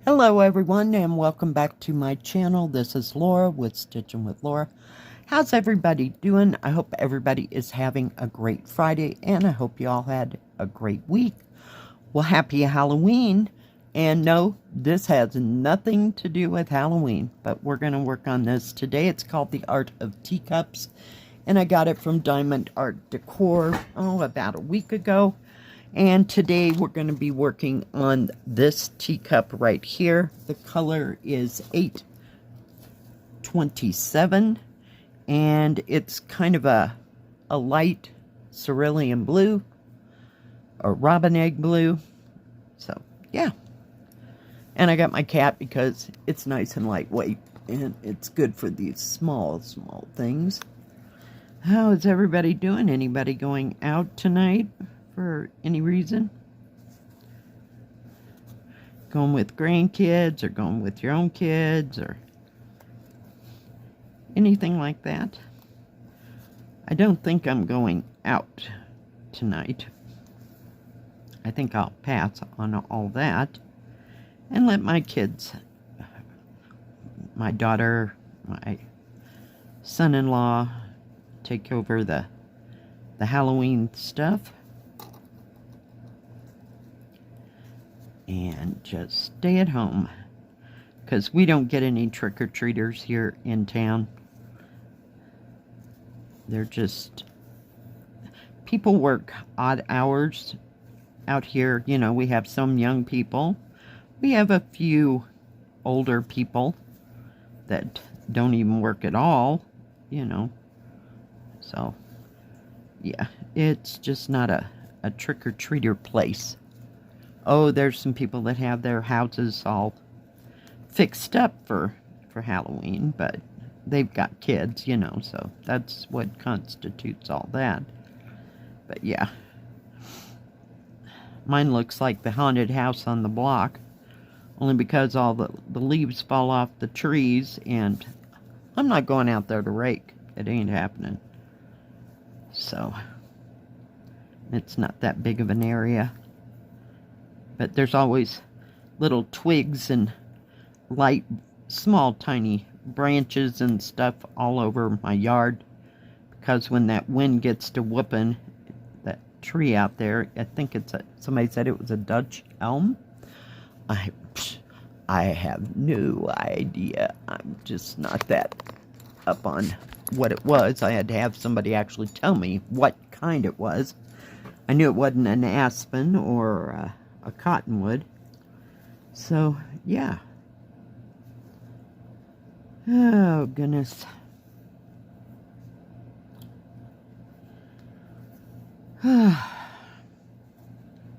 Hello everyone and welcome back to my channel. This is Laura with Stitchin with Laura. How's everybody doing? I hope everybody is having a great Friday and I hope you all had a great week. Well, happy Halloween. And no, this has nothing to do with Halloween, but we're going to work on this today. It's called The Art of Teacups and I got it from DiamondArtDecor, about a week ago. And today we're going to be working on this teacup right here. The color is 827 and it's kind of a light cerulean blue or robin egg blue. So yeah. And I got my cat because it's nice and lightweight and it's good for these small things. How is everybody doing? Anybody going out tonight for any reason? Going with grandkids or going with your own kids or anything like that? I don't think I'm going out tonight. I think I'll pass on all that and let my kids, my daughter, my son-in-law, take over the Halloween stuff. And just stay at home because we don't get any trick-or-treaters here in town. They're just, people work odd hours out here. You know, we have some young people. We have a few older people that don't even work at all, you know. So, yeah, it's just not a trick-or-treater place. Oh, there's some people that have their houses all fixed up for Halloween, but they've got kids, you know, so that's what constitutes all that. But yeah, mine looks like the haunted house on the block, only because all the leaves fall off the trees, and I'm not going out there to rake. It ain't happening. So, it's not that big of an area. But there's always little twigs and light, small, tiny branches and stuff all over my yard. Because when that wind gets to whooping that tree out there, I think it's somebody said it was a Dutch elm. I have no idea. I'm just not that up on what it was. I had to have somebody actually tell me what kind it was. I knew it wasn't an aspen or a cottonwood. So, yeah. Oh, goodness.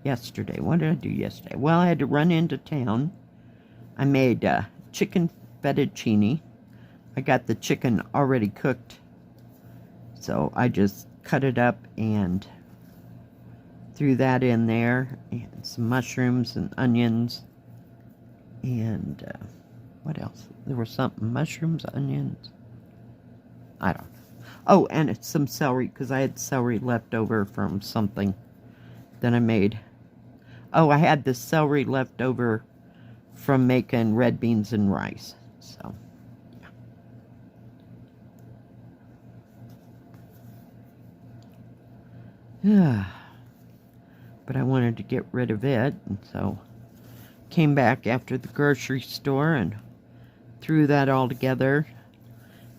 Yesterday. What did I do yesterday? Well, I had to run into town. I made chicken fettuccine. I got the chicken already cooked. So, I just cut it up and threw that in there, and some mushrooms and onions, and what else? There was something, mushrooms, onions, I don't know. Oh, and it's some celery, because I had celery left over from something that I made. Oh, I had the celery left over from making red beans and rice, so, yeah. But I wanted to get rid of it, and so came back after the grocery store and threw that all together.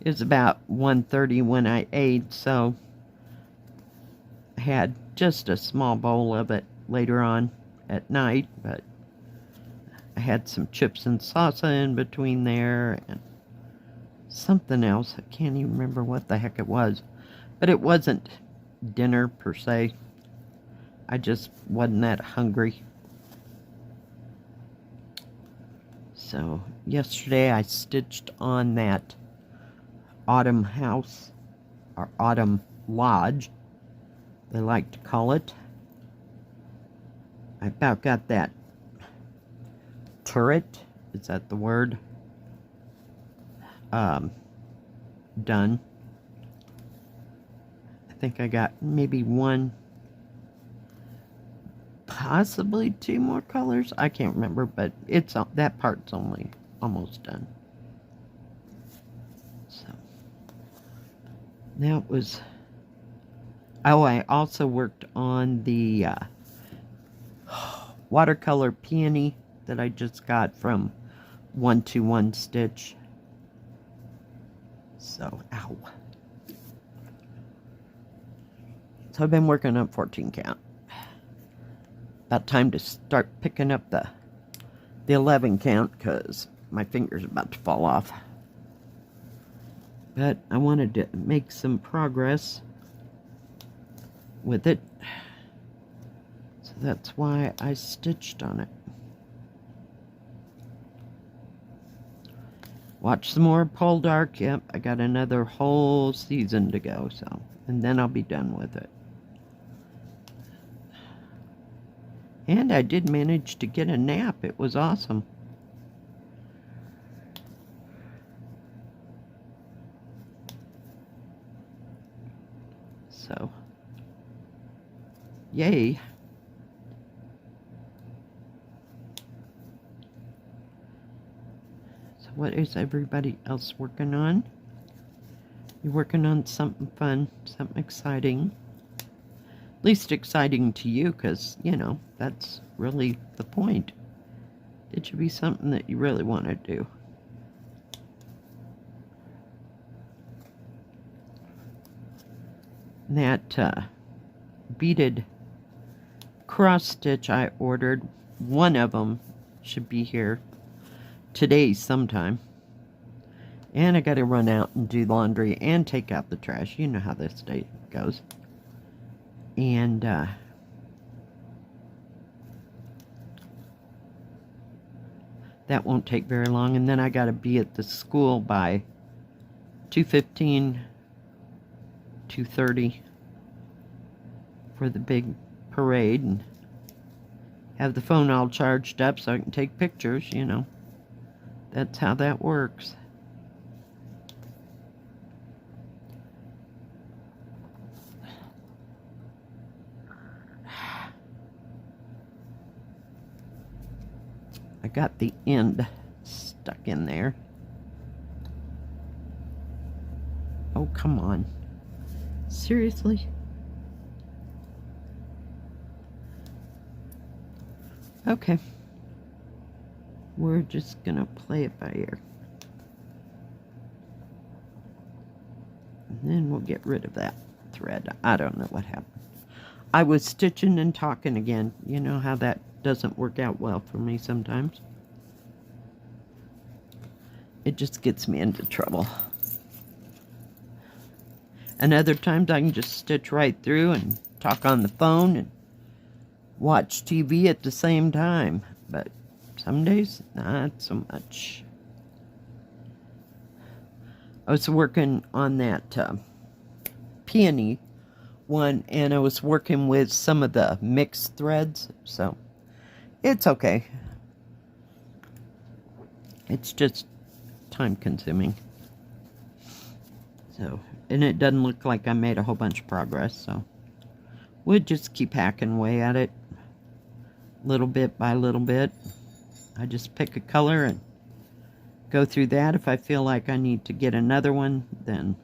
It was about 1:30 when I ate, so I had just a small bowl of it later on at night, but I had some chips and salsa in between there and something else. I can't even remember what the heck it was, but it wasn't dinner per se. I just wasn't that hungry. So, yesterday I stitched on that autumn house, or autumn lodge, they like to call it. I about got that turret, is that the word? Done. I think I got maybe one possibly 2 more colors. I can't remember, but it's that part's only almost done. So that was. Oh, I also worked on the watercolor peony that I just got from 121 Stitch. So, ow. So I've been working on 14 count. About time to start picking up the 11 count because my finger's about to fall off. But I wanted to make some progress with it. So that's why I stitched on it. Watch some more Poldark. Yep, I got another whole season to go, so, and then I'll be done with it. And I did manage to get a nap. It was awesome. So, yay. So what is everybody else working on? You're working on something fun, something exciting. Least exciting to you, because, you know, that's really the point. It should be something that you really want to do. That beaded cross stitch I ordered, one of them should be here today sometime. And I got to run out and do laundry and take out the trash. You know how this day goes. And that won't take very long. And then I got to be at the school by 2:15, 2:30 for the big parade, and have the phone all charged up so I can take pictures, you know. That's how that works. I got the end stuck in there. Oh, come on. Seriously? Okay. We're just gonna play it by ear. And then we'll get rid of that thread. I don't know what happened. I was stitching and talking again. You know how that doesn't work out well for me sometimes. It just gets me into trouble. And other times I can just stitch right through and talk on the phone and watch TV at the same time. But some days, not so much. I was working on that peony one, and I was working with some of the mixed threads, so it's okay. It's just time consuming. So, and it doesn't look like I made a whole bunch of progress, so we'll just keep hacking away at it little bit by little bit. I just pick a color and go through that. If I feel like I need to get another one, then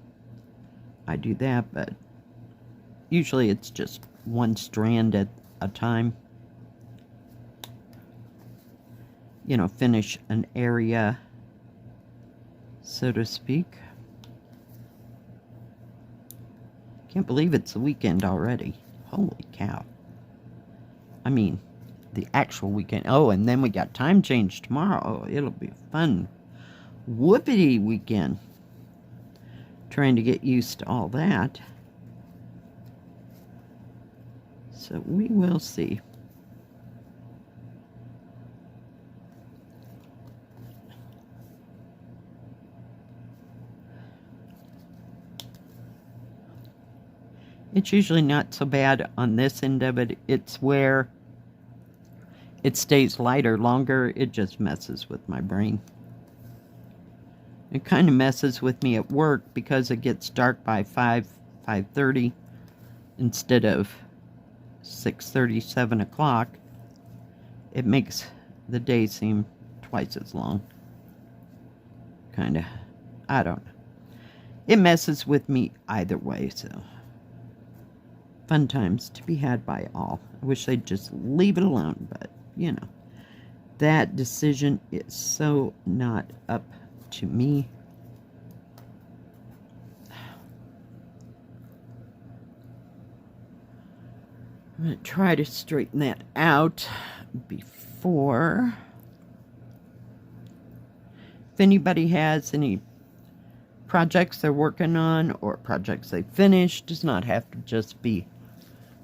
I do that, but usually it's just one strand at a time. You know, finish an area, so to speak. Can't believe it's the weekend already. Holy cow. I mean, the actual weekend. Oh, and then we got time change tomorrow. Oh, it'll be fun. Whoopity weekend. Trying to get used to all that. So we will see. It's usually not so bad on this end of it. It's where it stays lighter longer. It just messes with my brain. It kind of messes with me at work because it gets dark by 5:30 instead of 6:30, 7 o'clock. it makes the day seem twice as long. Kind of. I don't know. It messes with me either way, so. Fun times to be had by all. I wish they'd just leave it alone, but, you know. That decision is so not up to me. I'm going to try to straighten that out before. If anybody has any projects they're working on or projects they finished, does not have to just be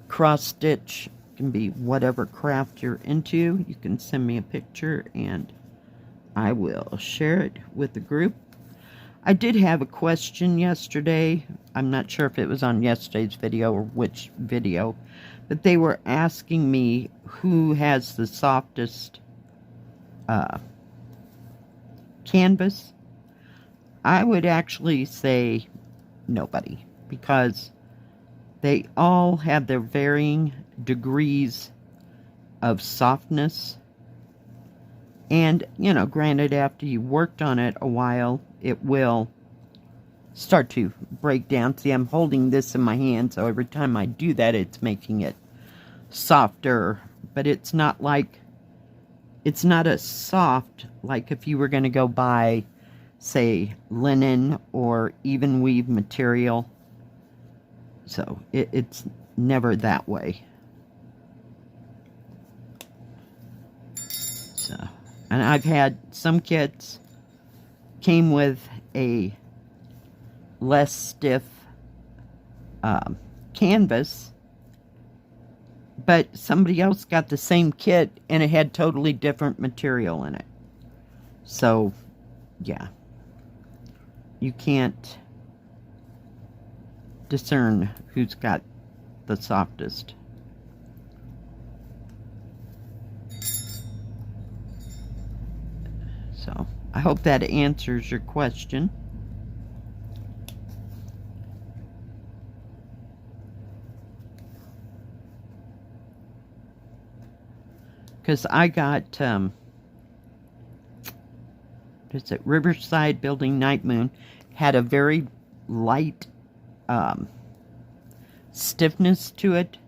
cross stitch. It can be whatever craft you're into. You can send me a picture and I will share it with the group. I did have a question yesterday. I'm not sure if it was on yesterday's video or which video, but they were asking me who has the softest canvas. I would actually say nobody, because they all have their varying degrees of softness. And, you know, granted, after you worked on it a while, it will start to break down. See, I'm holding this in my hand, so every time I do that, it's making it softer. But it's not like, it's not as soft like if you were going to go buy, say, linen or even weave material. So it's never that way. So, and I've had some kits came with a less stiff canvas, but somebody else got the same kit and it had totally different material in it. So, yeah. You can't discern who's got the softest. So, I hope that answers your question. Because I got, is it Riverside Building Night Moon, had a very light stiffness to it,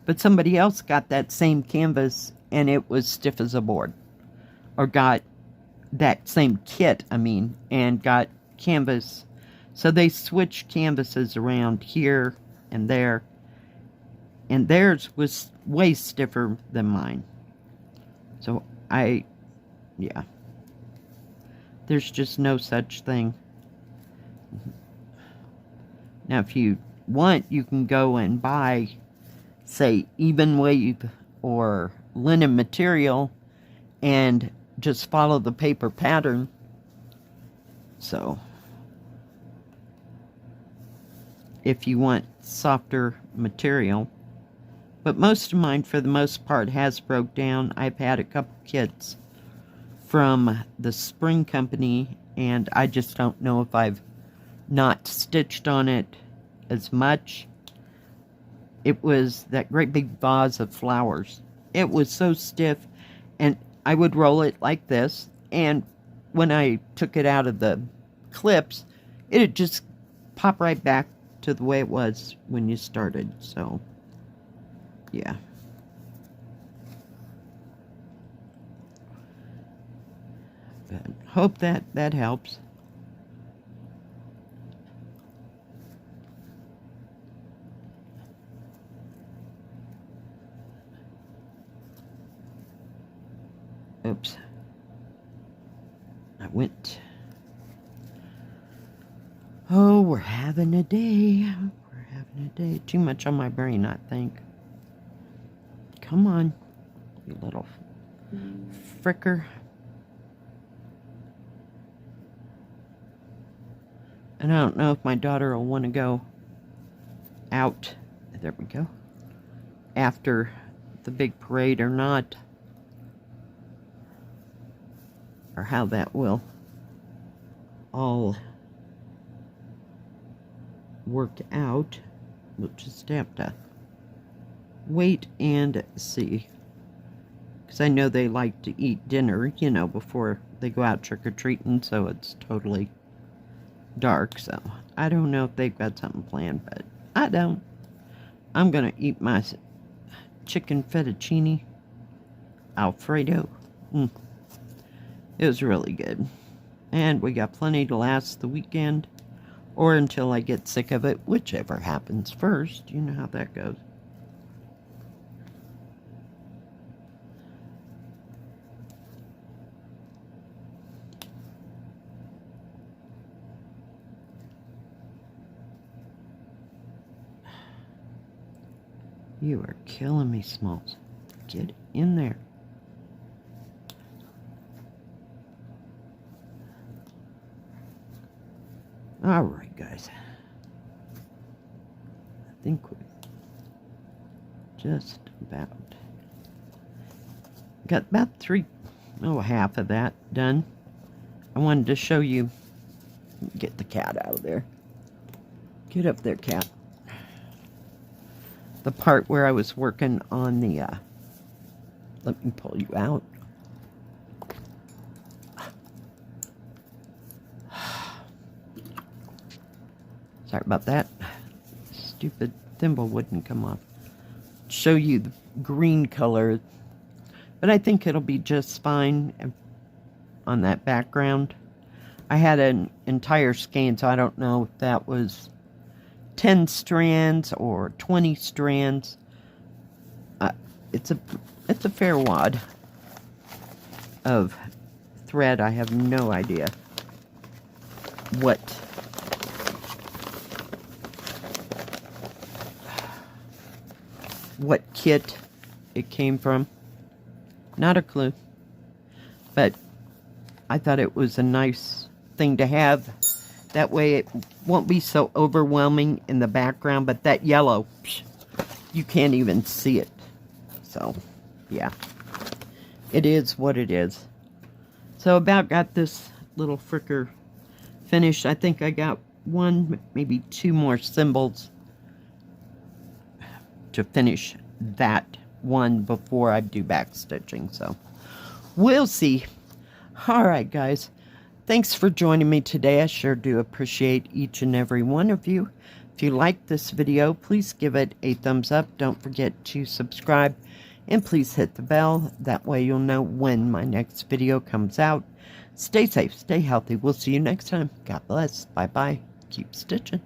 but somebody else got that same canvas and it was stiff as a board. Or got that same kit, I mean, and got canvas. So they switched canvases around here and there, and theirs was way stiffer than mine. So yeah. There's just no such thing. Now, if you want, you can go and buy, say, even weave or linen material and just follow the paper pattern. So, if you want softer material. But most of mine, for the most part, has broke down. I've had a couple kits from the Spring Company, and I just don't know if I've not stitched on it as much. It was that great big vase of flowers. It was so stiff, and I would roll it like this, and when I took it out of the clips, it'd just pop right back to the way it was when you started. So, yeah. But hope that helps. Oops. I went. Oh, we're having a day. We're having a day. Too much on my brain, I think. Come on, you little fricker. And I don't know if my daughter will want to go out. There we go. After the big parade or not. Or how that will all work out. We'll just have to wait and see. Because I know they like to eat dinner, you know, before they go out trick-or-treating, so it's totally dark. So I don't know if they've got something planned, but I don't. I'm going to eat my chicken fettuccine Alfredo. It was really good. And we got plenty to last the weekend, or until I get sick of it, whichever happens first. You know how that goes. You are killing me, Smalls. Get in there. Alright, guys. I think we just about got about half of that done. I wanted to show you. Get the cat out of there. Get up there, cat. The part where I was working on the, let me pull you out. Sorry about that. Stupid thimble wouldn't come off. Show you the green color, but I think it'll be just fine on that background. I had an entire skein, so I don't know if that was 10 strands or 20 strands. It's a fair wad of thread. I have no idea what kit it came from. Not a clue. But I thought it was a nice thing to have. That way it won't be so overwhelming in the background, but that yellow, you can't even see it. So, yeah. It is what it is. So about got this little fricker finished. I think I got one, maybe two more symbols to finish that one before I do back stitching. So, we'll see. Alright, guys. Thanks for joining me today. I sure do appreciate each and every one of you. If you like this video, please give it a thumbs up. Don't forget to subscribe. And please hit the bell. That way you'll know when my next video comes out. Stay safe. Stay healthy. We'll see you next time. God bless. Bye-bye. Keep stitching.